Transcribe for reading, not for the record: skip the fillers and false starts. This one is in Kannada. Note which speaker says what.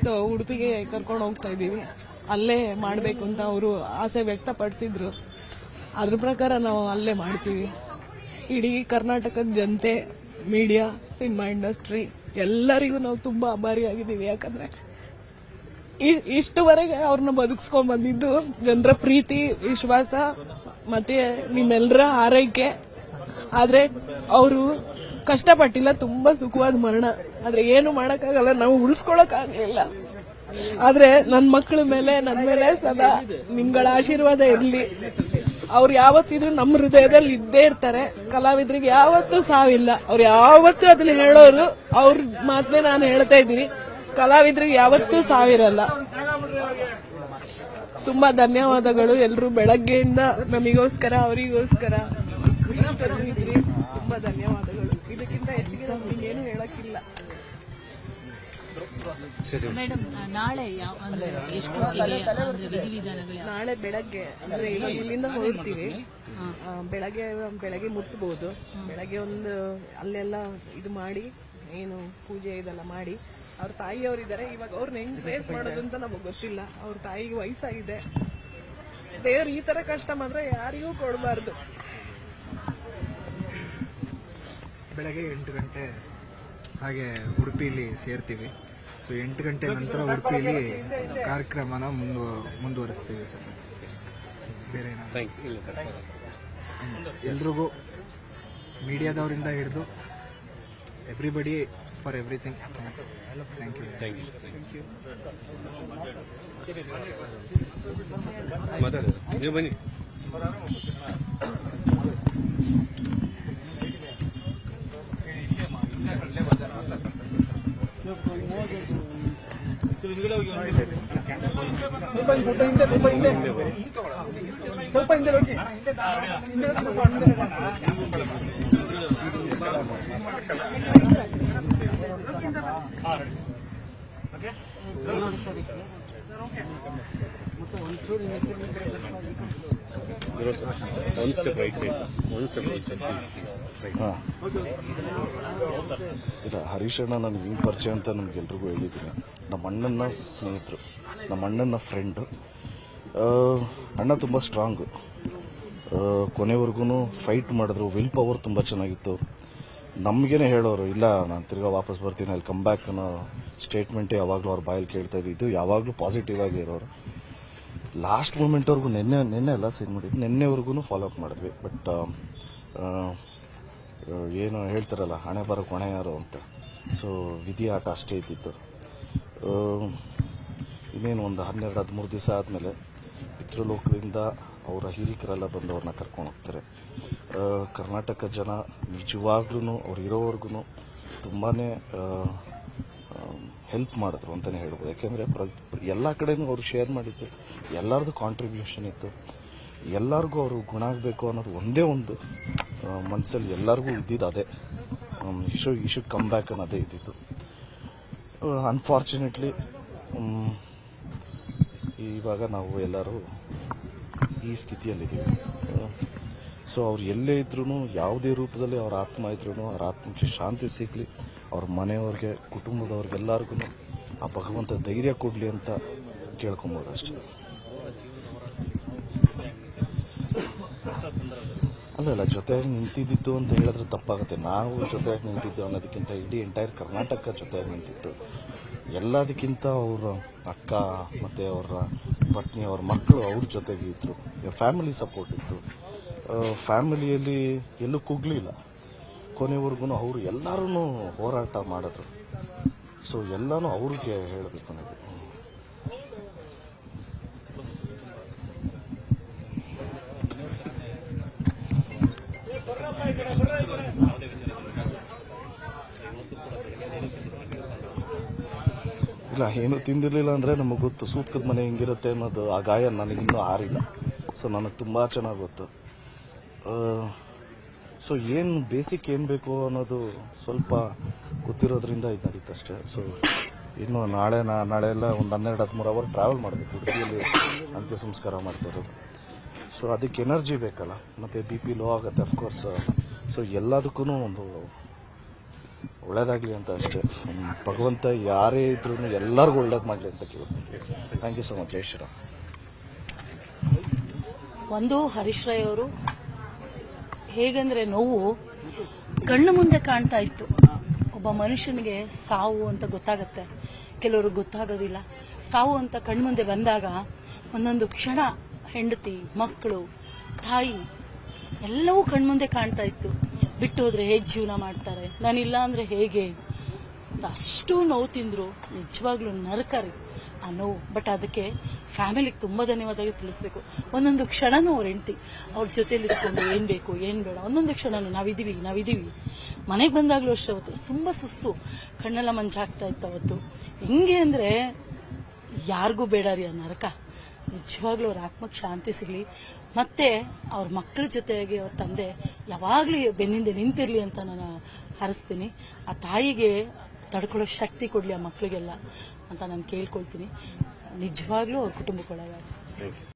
Speaker 1: ಸೊ ಉಡುಪಿಗೆ ಕರ್ಕೊಂಡು ಹೋಗ್ತಾ ಇದ್ದೀವಿ. ಅಲ್ಲೇ ಮಾಡಬೇಕು ಅಂತ ಅವರು ಆಸೆ ವ್ಯಕ್ತಪಡಿಸಿದ್ರು. ಅದ್ರ ಪ್ರಕಾರ ನಾವು ಅಲ್ಲೇ ಮಾಡ್ತೀವಿ. ಇಡೀ ಕರ್ನಾಟಕದ ಜನತೆ, ಮೀಡಿಯಾ, ಸಿನಿಮಾ ಇಂಡಸ್ಟ್ರಿ ಎಲ್ಲರಿಗೂ ನಾವು ತುಂಬಾ ಆಭಾರಿಯಾಗಿದ್ದೀವಿ. ಯಾಕಂದ್ರೆ ಇಷ್ಟುವರೆಗೆ ಅವ್ರನ್ನ ಬದುಕಿಸ್ಕೊಂಡ್ ಬಂದಿದ್ದು ಜನರ ಪ್ರೀತಿ, ವಿಶ್ವಾಸ ಮತ್ತೆ ನಿಮ್ಮೆಲ್ಲರ ಆರೈಕೆ. ಆದ್ರೆ ಅವರು ಕಷ್ಟಪಟ್ಟಿಲ್ಲ, ತುಂಬಾ ಸುಖವಾದ ಮರಣ. ಆದ್ರೆ ಏನು ಮಾಡಕ್ಕಾಗಲ್ಲ, ನಾವು ಉಳಿಸ್ಕೊಳಕ್ ಆಗ್ಲಿಲ್ಲ. ಆದ್ರೆ ನನ್ ಮಕ್ಕಳ ಮೇಲೆ, ನನ್ನ ಮೇಲೆ ಸದಾ ನಿಮ್ಗಳ ಆಶೀರ್ವಾದ ಇರ್ಲಿ. ಅವ್ರು ಯಾವತ್ತಿದ್ರು ನಮ್ಮ ಹೃದಯದಲ್ಲಿ ಇದ್ದೇ ಇರ್ತಾರೆ. ಕಲಾವಿದ್ರಿಗೆ ಯಾವತ್ತೂ ಸಾವಿಲ್ಲ. ಅವ್ರು ಯಾವತ್ತೂ ಅದನ್ನ ಹೇಳೋರು. ಅವ್ರ ಮಾತನ್ನೇ ನಾನು ಹೇಳ್ತಾ ಇದ್ದೀನಿ, ಕಲಾವಿದ್ರಿಗೆ ಯಾವತ್ತೂ ಸಾವಿರಲ್ಲ. ತುಂಬಾ ಧನ್ಯವಾದಗಳು ಎಲ್ರು. ಬೆಳಗ್ಗೆಯಿಂದ ನಮಗೋಸ್ಕರ, ಅವರಿಗೋಸ್ಕರ ಇದ್ರಿ. ತುಂಬಾ ಧನ್ಯವಾದಗಳು. ಇದಕ್ಕಿಂತ ಹೆಚ್ಚಿಗೆ ನಮ್ಗೆ ಏನು ಹೇಳಕ್ಕಿಲ್ಲ.
Speaker 2: ಮೇಡಮ್, ನಾಳೆ ಎಷ್ಟು ವಿಧಿವಿಧಾನಗಳು?
Speaker 1: ನಾಳೆ ಬೆಳಗ್ಗೆ ಅಂದ್ರೆ ಇವಾಗ ಇಲ್ಲಿಂದ ಹೊರಡ್ತೀವಿ. ಬೆಳಗ್ಗೆ ಮುಟ್ಟಬಹುದು. ಬೆಳಗ್ಗೆ ಒಂದು ಅಲ್ಲೆಲ್ಲ ಇದು ಮಾಡಿ, ಏನು ಪೂಜೆ ಇದೆಲ್ಲ ಮಾಡಿ, ಅವ್ರ ತಾಯಿಯವರಿದ್ದಾರೆ. ಇವಾಗ ಅವ್ರನ್ನ ಹೆಂಗ್ ಫೇಸ್ ಮಾಡೋದು ಅಂತ ನಮಗ್ ಗೊತ್ತಿಲ್ಲ. ಅವ್ರ ತಾಯಿಗೆ ವಯಸ್ಸಾಗಿದೆ. ದೇವ್ರು ಈ ತರ ಕಷ್ಟ ಮಾತ್ರ ಯಾರಿಗೂ ಕೊಡಬಾರ್ದು.
Speaker 3: ಬೆಳಗ್ಗೆ 8 ಗಂಟೆ ಹಾಗೆ ಉಡುಪಿಲಿ ಸೇರ್ತೀವಿ. ಸೊ 8 ಗಂಟೆ ನಂತರ ಉಡುಪಿಲಿ ಕಾರ್ಯಕ್ರಮನ ಮುಂದುವರಿಸ್ತೀವಿ ಸರ್. ಬೇರೆ ಎಲ್ರಿಗೂ, ಮೀಡಿಯಾದವರಿಂದ ಹಿಡಿದು everybody for everything. Thank you.
Speaker 4: ನೀವು ಬನ್ನಿ.
Speaker 3: ಸ್ವಲ್ಪ ಹಿಂದೆ ಹೋಗಿ.
Speaker 4: One step right side. Please.
Speaker 5: ಇಲ್ಲ, ಹರೀಶ್ ಅಣ್ಣ ನನಗೆ ಹಿಂಗೆ ಪರಿಚಯ ಅಂತ ನಮಗೆಲ್ರಿಗೂ ಹೇಳಿದ್ದೀನಿ. ನಮ್ಮ ಅಣ್ಣನ ಸ್ನೇಹಿತರು, ನಮ್ಮ ಅಣ್ಣನ ಫ್ರೆಂಡು. ಅಣ್ಣ ತುಂಬ ಸ್ಟ್ರಾಂಗು. ಕೊನೆವರೆಗೂ ಫೈಟ್ ಮಾಡಿದ್ರು. ವಿಲ್ ಪವರ್ ತುಂಬ ಚೆನ್ನಾಗಿತ್ತು. ನಮಗೇನೆ ಹೇಳೋರು, ಇಲ್ಲ ನಾನು ತಿರ್ಗಾ ವಾಪಸ್ ಬರ್ತೀನಿ, ಅಲ್ಲಿ ಕಮ್ ಬ್ಯಾಕ್ ಅನ್ನೋ ಸ್ಟೇಟ್ಮೆಂಟೇ ಯಾವಾಗಲೂ ಅವ್ರ ಬಾಯಲ್ಲಿ ಕೇಳ್ತಾ ಇದ್ದು. ಯಾವಾಗಲೂ ಪಾಸಿಟಿವ್ ಆಗಿ ಇರೋರು. ಲಾಸ್ಟ್ ಮೂಮೆಂಟ್ವರೆಗೂ ನಿನ್ನೆ ಎಲ್ಲ ಸೈನ್ ಮಾಡಿದ್ದು, ನಿನ್ನೆವರೆಗೂ ಫಾಲೋ ಅಪ್ ಮಾಡಿದ್ವಿ. ಬಟ್ ಏನು ಹೇಳ್ತಾರಲ್ಲ, ಹಣೆ ಬರೋಕ್ಕೆ ಹೊಣೆ ಯಾರು ಅಂತ. ಸೊ ವಿಧಿ ಆಟ ಅಷ್ಟೇ ಇದ್ದಿತ್ತು. ಇನ್ನೇನು ಒಂದು 12-13 ದಿವಸ ಆದಮೇಲೆ ಪಿತೃಲೋಕದಿಂದ ಅವರ ಹಿರಿಕರೆಲ್ಲ ಬಂದು ಅವ್ರನ್ನ ಕರ್ಕೊಂಡು ಹೋಗ್ತಾರೆ. ಕರ್ನಾಟಕ ಜನ ನಿಜವಾಗ್ಲೂ ಅವ್ರು ಇರೋವರೆಗೂ ತುಂಬಾ ಹೆಲ್ಪ್ ಮಾಡಿದ್ರು ಅಂತಲೇ ಹೇಳ್ಬೋದು. ಯಾಕೆಂದರೆ ಎಲ್ಲ ಕಡೆನೂ ಅವರು ಶೇರ್ ಮಾಡಿದ್ರು. ಎಲ್ಲರದ್ದು ಕಾಂಟ್ರಿಬ್ಯೂಷನ್ ಇತ್ತು. ಎಲ್ಲರಿಗೂ ಅವರು ಗುಣ ಆಗಬೇಕು ಅನ್ನೋದು ಒಂದೇ ಒಂದು ಮನಸ್ಸಲ್ಲಿ ಎಲ್ಲರಿಗೂ ಇದ್ದಿದ್ದು ಅದೇ. ಈ ಶುಡ್ ಕಮ್ ಬ್ಯಾಕ್ ಅನ್ನೋದೇ ಇದ್ದಿದ್ದು. ಅನ್ಫಾರ್ಚುನೇಟ್ಲಿ ಇವಾಗ ನಾವು ಎಲ್ಲರೂ ಈ ಸ್ಥಿತಿಯಲ್ಲಿದ್ದೀವಿ. ಸೊ ಅವ್ರು ಎಲ್ಲೇ ಇದ್ರೂ, ಯಾವುದೇ ರೂಪದಲ್ಲಿ ಅವ್ರ ಆತ್ಮ ಇದ್ರೂ, ಅವ್ರ ಆತ್ಮಕ್ಕೆ ಶಾಂತಿ ಸಿಗಲಿ, ಅವ್ರ ಮನೆಯವ್ರಿಗೆ, ಕುಟುಂಬದವ್ರಿಗೆಲ್ಲರಿಗೂ ಆ ಭಗವಂತ ಧೈರ್ಯ ಕೊಡಲಿ ಅಂತ ಕೇಳ್ಕೊಬೋದು ಅಷ್ಟೇ. ಅಲ್ಲ, ಜೊತೆಯಾಗಿ ನಿಂತಿದ್ದು ಅಂತ ಹೇಳಿದ್ರೆ ತಪ್ಪಾಗುತ್ತೆ. ನಾವು ಜೊತೆಯಾಗಿ ನಿಂತಿದ್ದು ಅನ್ನೋದಕ್ಕಿಂತ ಇಡೀ ಎಂಟೈರ್ ಕರ್ನಾಟಕ ಜೊತೆಯಾಗಿ ನಿಂತಿತ್ತು. ಎಲ್ಲದಕ್ಕಿಂತ ಅವರ ಅಕ್ಕ ಮತ್ತು ಅವರ ಪತ್ನಿ, ಅವ್ರ ಮಕ್ಕಳು ಅವ್ರ ಜೊತೆಗೆ ಇದ್ದರು. ಫ್ಯಾಮಿಲಿ ಸಪೋರ್ಟ್ ಇತ್ತು. ಫ್ಯಾಮಿಲಿಯಲ್ಲಿ ಎಲ್ಲೂ ಕುಗ್ಲಿಲ್ಲ. ಕೊನೆವರೆಗೂ ಅವರು ಎಲ್ಲರೂ ಹೋರಾಟ ಮಾಡಿದ್ರು. ಸೊ ಎಲ್ಲನೂ ಅವ್ರಿಗೆ ಹೇಳಬೇಕು ನನಗೆ. ಇಲ್ಲ, ಏನು ತಿಂದಿರಲಿಲ್ಲ ಅಂದರೆ ನಮಗೆ ಗೊತ್ತು. ಸೂತ್ಕದ ಮನೆ ಹೆಂಗಿರುತ್ತೆ ಅನ್ನೋದು, ಆ ಗಾಯ ನನಗಿನ್ನೂ ಆರಿಲ್ಲ. ಸೊ ನನಗೆ ತುಂಬ ಚೆನ್ನಾಗಿ ಗೊತ್ತು. ಸೊ ಏನು ಬೇಸಿಕ್ ಏನು ಬೇಕು ಅನ್ನೋದು ಸ್ವಲ್ಪ ಗೊತ್ತಿರೋದ್ರಿಂದ ಇದು ನಡೀತಷ್ಟೇ. ಸೊ ಇನ್ನು ನಾಳೆ ಎಲ್ಲ ಒಂದು 12-13 ಅವರ್ ಟ್ರಾವೆಲ್ ಮಾಡಬೇಕು. ಉಡುಪಿಯಲ್ಲಿ ಅಂತ್ಯ ಸಂಸ್ಕಾರ ಮಾಡ್ತಾ ಇರೋದು. ಸೊ ಅದಕ್ಕೆ ಎನರ್ಜಿ ಬೇಕಲ್ಲ, ಮತ್ತು BP ಲೋ ಆಗುತ್ತೆ ಅಫ್ಕೋರ್ಸ್. ಸೊ ಎಲ್ಲದಕ್ಕೂ ಒಂದು ಒಳ್ಳೇದಾಗಲಿ ಅಂತ ಅಷ್ಟೇ. ಭಗವಂತ ಯಾರೇ ಇದ್ರೂ ಎಲ್ಲರಿಗೂ ಒಳ್ಳೇದು ಮಾಡಲಿ ಅಂತ ಕೇಳ್ತೀನಿ. Thank you so much. ಜೈ ಶ್ರೀರಾಮ್.
Speaker 6: ಒಂದು ಹರೀಶ್ ರೈ ಅವರು ಹೇಗಂದ್ರೆ ನೋವು ಕಣ್ಣು ಮುಂದೆ ಕಾಣ್ತಾ ಇತ್ತು. ಒಬ್ಬ ಮನುಷ್ಯನಿಗೆ ಸಾವು ಅಂತ ಗೊತ್ತಾಗತ್ತೆ, ಕೆಲವರು ಗೊತ್ತಾಗೋದಿಲ್ಲ. ಸಾವು ಅಂತ ಕಣ್ಮುಂದೆ ಬಂದಾಗ ಒಂದೊಂದು ಕ್ಷಣ ಹೆಂಡತಿ, ಮಕ್ಕಳು, ತಾಯಿ ಎಲ್ಲವೂ ಕಣ್ಮುಂದೆ ಕಾಣ್ತಾ ಇತ್ತು. ಬಿಟ್ಟು ಹೋದ್ರೆ ಹೇಗೆ ಜೀವನ ಮಾಡ್ತಾರೆ, ನಾನಿಲ್ಲ ಅಂದ್ರೆ ಹೇಗೆ, ಅಷ್ಟು ನೋವು ತಿಂದ್ರು. ನಿಜವಾಗ್ಲೂ ನರಕ ರೀ ಆ ನೋವು. ಬಟ್ ಅದಕ್ಕೆ ಫ್ಯಾಮಿಲಿಗೆ ತುಂಬ ಧನ್ಯವಾದ ತಿಳಿಸ್ಬೇಕು. ಒಂದೊಂದು ಕ್ಷಣನೂ ಅವ್ರ ಹೆಂಡತಿ ಅವ್ರ ಜೊತೆಲಿ ಇಟ್ಕೊಂಡು ಏನ್ ಬೇಕು ಏನ್ ಬೇಡ ಒಂದೊಂದು ಕ್ಷಣನೂ ನಾವಿದೀವಿ. ಮನೆಗೆ ಬಂದಾಗ್ಲೂ ಅಷ್ಟೇ ಅವತ್ತು ತುಂಬ ಸುಸ್ತು, ಕಣ್ಣೆಲ್ಲ ಮಂಜಾಗ್ತಾ ಇತ್ತು ಅವತ್ತು. ಹೆಂಗೆ ಅಂದ್ರೆ ಯಾರಿಗೂ ಬೇಡ ರೀ ಆ ನರಕ. ನಿಜವಾಗ್ಲೂ ಅವ್ರ ಆತ್ಮಕ್ಕೆ ಶಾಂತಿ ಸಿಗಲಿ. ಮತ್ತೆ ಅವ್ರ ಮಕ್ಕಳ ಜೊತೆಗೆ ಅವ್ರ ತಂದೆ ಯಾವಾಗಲೂ ಬೆನ್ನಿಂದೆ ನಿಂತಿರ್ಲಿ ಅಂತ ನಾನು ಹಾರೈಸ್ತೀನಿ. ಆ ತಾಯಿಗೆ ತಡ್ಕೊಳ್ಳೋ ಶಕ್ತಿ ಕೊಡಲಿ ಆ ಮಕ್ಕಳಿಗೆಲ್ಲ ಅಂತ ನಾನು ಕೇಳ್ಕೊಳ್ತೀನಿ. ನಿಜವಾಗ್ಲೂ ಅವ್ರ ಕುಟುಂಬಕ್ಕೊಳಗಾಗಲಿ.